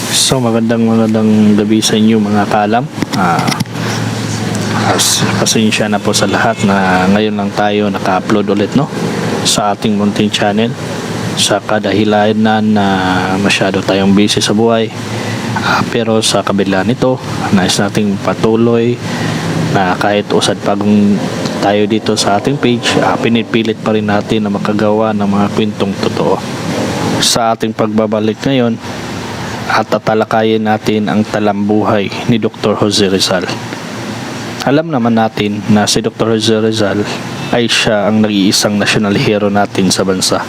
So magandang gabi sa inyo mga kaalam. Pasensya na po sa lahat na ngayon lang tayo naka-upload ulit sa ating munting channel sa kadahilan na masyado tayong busy sa buhay. Pero sa kabila nito, nais nating patuloy na kahit usad pagong tayo dito sa ating page, pinipilit pa rin natin na makagawa ng mga kwentong totoo. Sa ating pagbabalik ngayon, at tatalakayin natin ang talambuhay ni Dr. Jose Rizal. Alam naman natin na si Dr. Jose Rizal ay siya ang nag-iisang national hero natin sa bansa.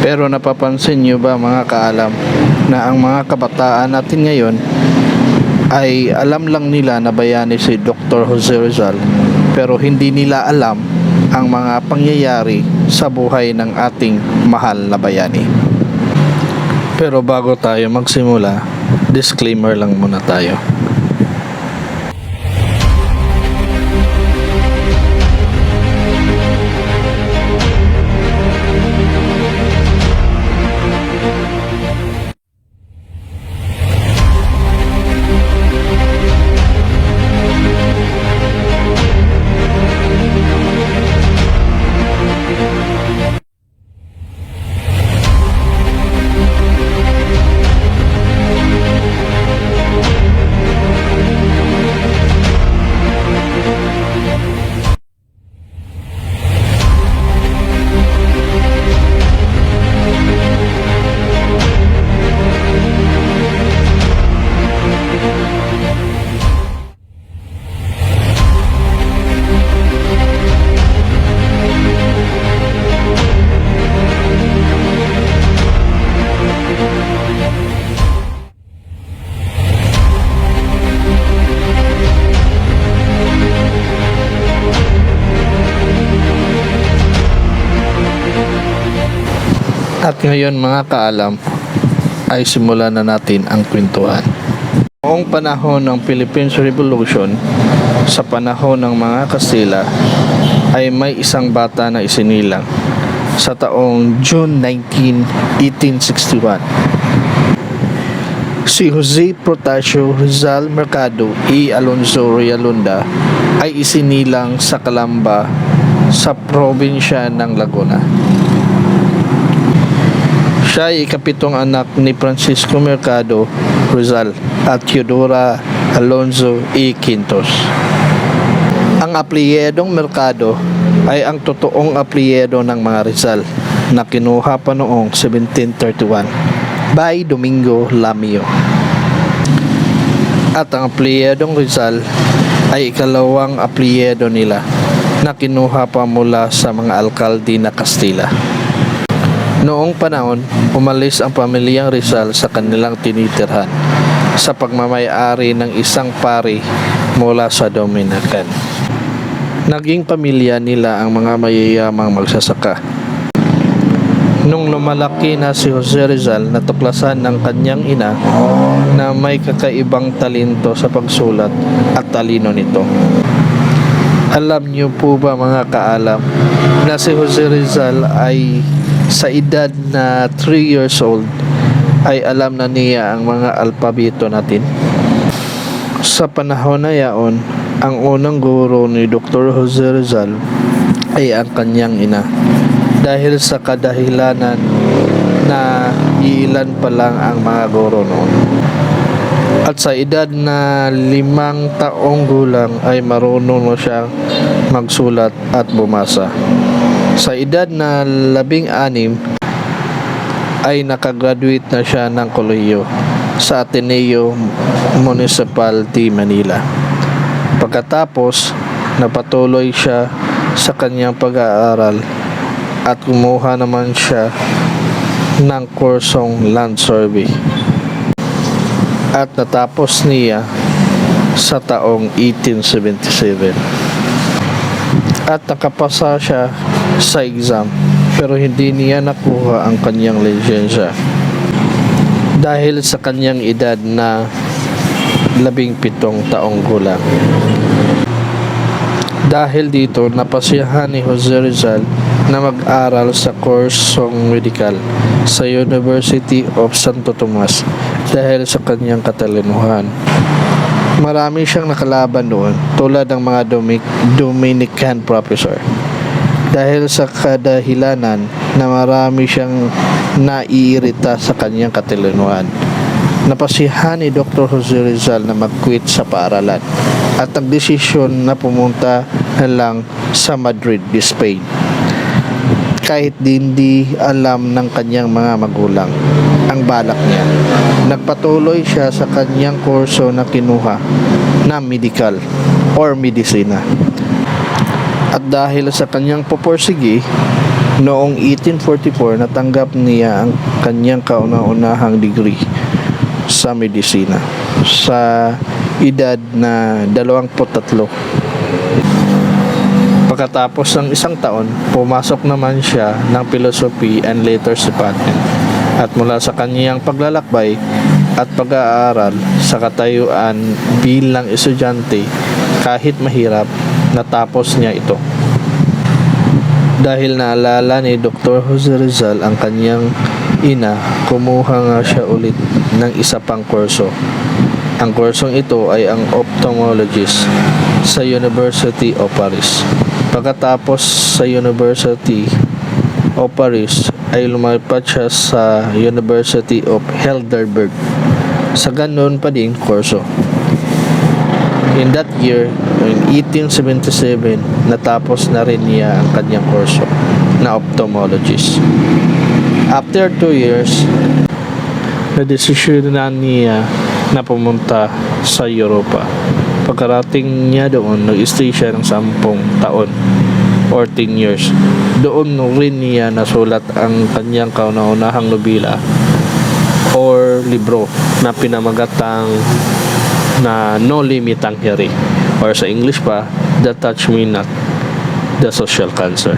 Pero napapansin nyo ba mga kaalam na ang mga kabataan natin ngayon ay alam lang nila na bayani si Dr. Jose Rizal, pero hindi nila alam ang mga pangyayari sa buhay ng ating mahal na bayani. Pero bago tayo magsimula, disclaimer lang muna tayo. At ngayon mga kaalam, ay simulan na natin ang kwentuhan. Noong panahon ng Philippine Revolution, sa panahon ng mga Kastila, ay may isang bata na isinilang sa taong June 19, 1861. Si Jose Protasio Rizal Mercado y Alonso Realunda ay isinilang sa Calamba sa probinsya ng Laguna. Siya ay ikapitong anak ni Francisco Mercado Rizal at Teodora Alonso y Quintos. Ang apelyedong Mercado ay ang totoong apelyido ng mga Rizal na kinuha pa noong 1731 by Domingo Lamio. At ang apelyedong Rizal ay ikalawang apelyido nila na kinuha pa mula sa mga alkalde na Kastila. Noong panahon, umalis ang pamilyang Rizal sa kanilang tinitirhan sa pagmamay-ari ng isang pari mula sa Dominican. Naging pamilya nila ang mga mayayamang magsasaka. Nung lumalaki na si Jose Rizal, natuklasan ng kanyang ina na may kakaibang talento sa pagsulat at talino nito. Alam niyo po ba mga kaalam na si Jose Rizal ay sa edad na 3 years old ay alam na niya ang mga alpabeto natin? Sa panahon na yaon, ang unang guro ni Dr. Jose Rizal ay ang kanyang ina, dahil sa kadahilanan na iilan pa lang ang mga guro noon. At sa edad na 5 taong gulang ay marunong na siya magsulat at bumasa. Sa edad na 16 ay nakagraduate na siya ng kolehiyo sa Ateneo Municipal de Manila. Pagkatapos, napatuloy siya sa kanyang pag-aaral at kumuha naman siya ng kursong land survey. At natapos niya sa taong 1877. At nakapasa siya sa exam, pero hindi niya nakuha ang kanyang lisensya dahil sa kanyang edad na 17 taong gulang. Dahil dito, napasiyahan ni Jose Rizal na mag-aral sa kursong medical sa University of Santo Tomas dahil sa kanyang katalinuhan. Marami siyang nakalaban doon tulad ng mga Dominican professor dahil sa kadahilanan na marami siyang naiirita sa kanyang katalinuhan. Napasihan ni Dr. Jose Rizal na mag-quit sa paaralan at nagdesisyon na pumunta na lang sa Madrid, Spain. Kahit hindi alam ng kanyang mga magulang ang balak niya. Nagpatuloy siya sa kanyang kurso na kinuha na medical or medisina. At dahil sa kanyang pupursige, noong 1844 natanggap niya ang kanyang kauna-unahang degree sa medisina sa edad na 23. Pagkatapos ng isang taon, pumasok naman siya ng Philosophy and Letters Department at mula sa kanyang paglalakbay at pag-aaral sa katayuan bilang estudyante, kahit mahirap, natapos niya ito. Dahil naalala ni Dr. Jose Rizal ang kanyang ina, kumuha nga siya ulit ng isa pang kurso. Ang kursong ito ay ang ophthalmologist sa University of Paris. Pagkatapos sa University of Paris ay lumipat siya sa University of Heidelberg sa ganoon pa ding kurso. In that year, in 1877, natapos na rin niya ang kanyang kurso na ophthalmologist. After 2 years, nadesisyon na niya na pumunta sa Europa. Pagkarating niya doon, nag-stay siya ng 10 taon or 10 years. Doon rin niya nasulat ang kanyang kauna-unahang nobela or libro na pinamagatang na No Limit ang Heri, or sa English pa, The Touch Me Not, The Social Cancer.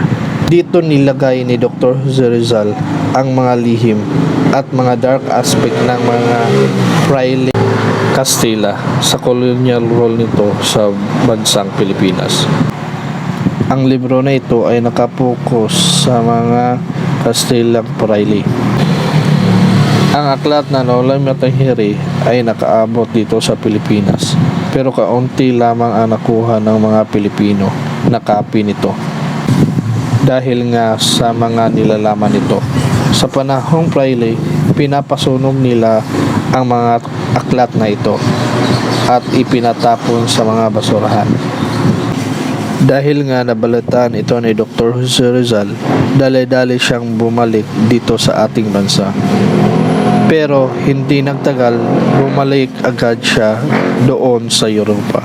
Dito nilagay ni Dr. Jose Rizal ang mga lihim at mga dark aspect ng mga fraile Kastila sa colonial role nito sa bansang Pilipinas. Ang libro na ito ay nakapokus sa mga Kastilang fraile. Ang aklat na No Limit ang Heri ay nakaabot dito sa Pilipinas, pero kaunti lamang ang nakuha ng mga Pilipino na copy nito dahil nga sa mga nilalaman nito. Sa panahong fraile, pinapasunog nila ang mga aklat na ito at ipinatapon sa mga basurahan. Dahil nga nabalitaan ito ni Dr. Jose Rizal, dali-dali siyang bumalik dito sa ating bansa. Pero hindi nagtagal, bumalik agad siya doon sa Europa.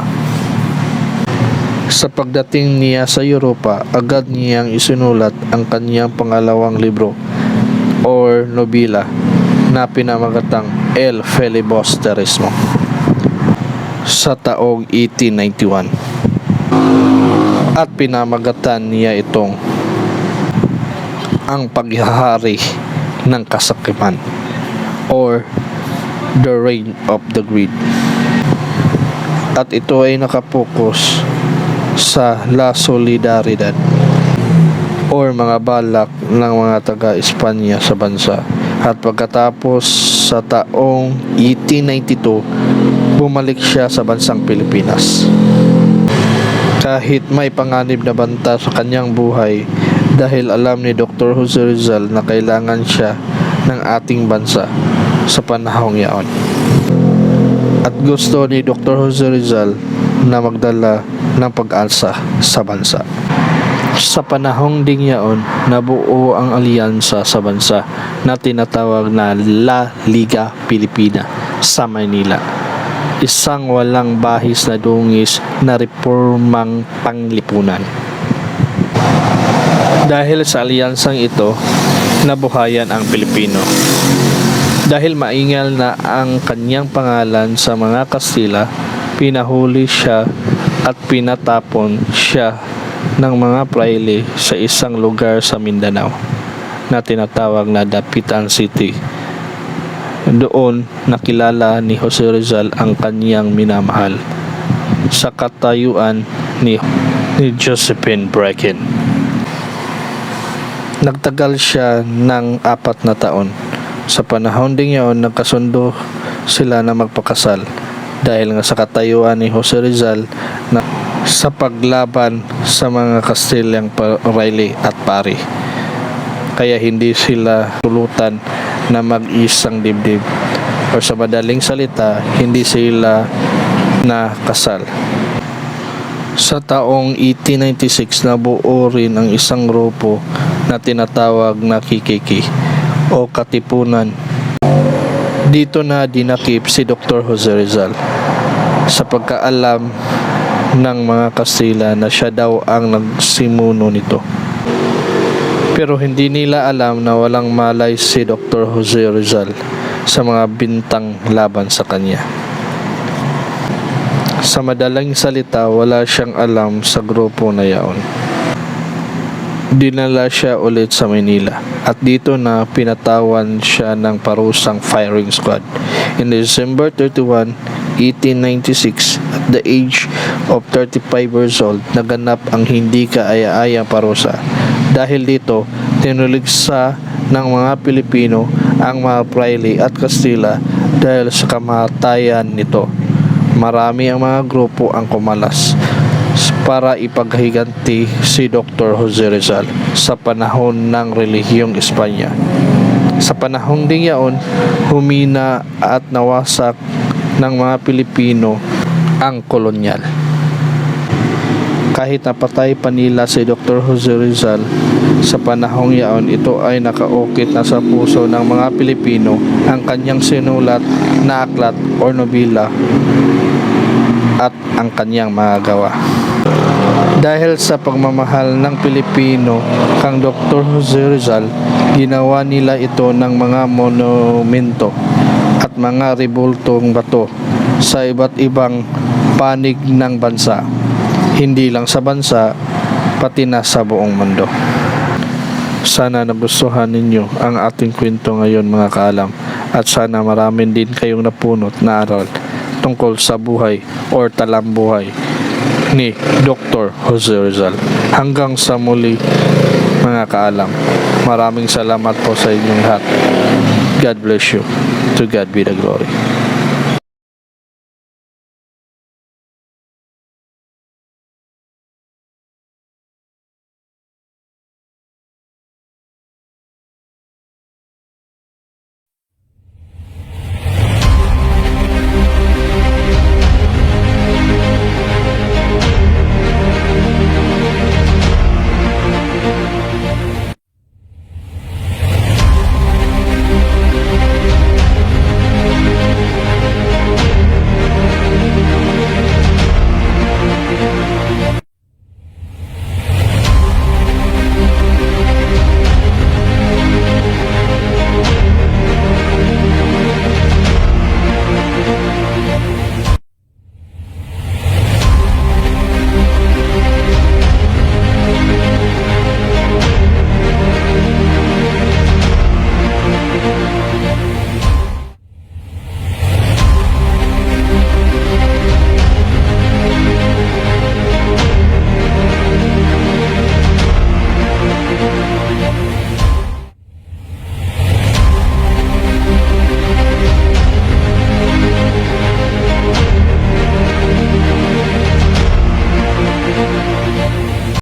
Sa pagdating niya sa Europa, agad niyang isinulat ang kanyang pangalawang libro or nobela na pinamagatang El Filibusterismo sa taong 1891. At pinamagatan niya itong ang paghahari ng kasakiman or The Reign of the Greed. At ito ay nakapokus sa La Solidaridad or mga balak ng mga taga-Espanya sa bansa. At pagkatapos sa taong 1892, bumalik siya sa bansang Pilipinas. Kahit may panganib na banta sa kanyang buhay dahil alam ni Dr. Jose Rizal na kailangan siya ng ating bansa sa panahong yaon. At gusto ni Dr. Jose Rizal na magdala ng pag-asa sa bansa. Sa panahong ding yaon, nabuo ang alyansa sa bansa na tinatawag na La Liga Pilipina sa Manila. Isang walang bahis na dungis na reformang panglipunan. Dahil sa alyansang ito, nabuhayan ang Pilipino. Dahil maingal na ang kanyang pangalan sa mga Kastila, pinahuli siya at pinatapon siya ng mga fraile sa isang lugar sa Mindanao na tinatawag na Dapitan City. Doon nakilala ni Jose Rizal ang kanyang minamahal sa katayuan ni Josephine Bracken. Nagtagal siya ng 4 na taon. Sa panahon ding yun, nagkasundo sila na magpakasal dahil nga sa katayuan ni Jose Rizal na sa paglaban sa mga Kastilyang Riley at Pari. Kaya hindi sila tulutan na mag-isang dibdib, o sa madaling salita, hindi sila nakasal. Sa taong 1896, nabuo rin ang isang grupo na tinatawag na KKK o Katipunan. Dito na dinakip si Dr. Jose Rizal sa pagkaalam ng mga Kastila na siya daw ang nagsimuno nito. Pero hindi nila alam na walang malay si Dr. Jose Rizal sa mga bintang laban sa kanya. Sa madaling salita, wala siyang alam sa grupo na yaon. Dinala siya ulit sa Manila at dito na pinatawan siya ng parusang firing squad. In December 31, 1896, at the age of 35 years old, naganap ang hindi kaaya-ayang parusa. Dahil dito, tinuligsa ng mga Pilipino ang mga Riley at Kastila dahil sa kamatayan nito. Marami ang mga grupo ang kumalas para ipaghiganti si Dr. Jose Rizal sa panahon ng relihiyong Espanya. Sa panahong ding yaon, humina at nawasak ng mga Pilipino ang kolonyal. Kahit napatay pa nila si Dr. Jose Rizal sa panahong yaon, ito ay nakaukit na sa puso ng mga Pilipino ang kanyang sinulat na aklat o nobela at ang kanyang mga gawa. Dahil sa pagmamahal ng Pilipino kang Dr. Jose Rizal, ginawa nila ito ng mga monumento at mga rebultong bato sa iba't ibang panig ng bansa. Hindi lang sa bansa, pati na sa buong mundo. Sana nagustuhan ninyo ang ating kwento ngayon mga kaalam, at sana marami din kayong napunot na aral tungkol sa buhay or talambuhay ni Dr. Jose Rizal. Hanggang sa muli mga kaalam, maraming salamat po sa inyong lahat. God bless you. To God be the glory.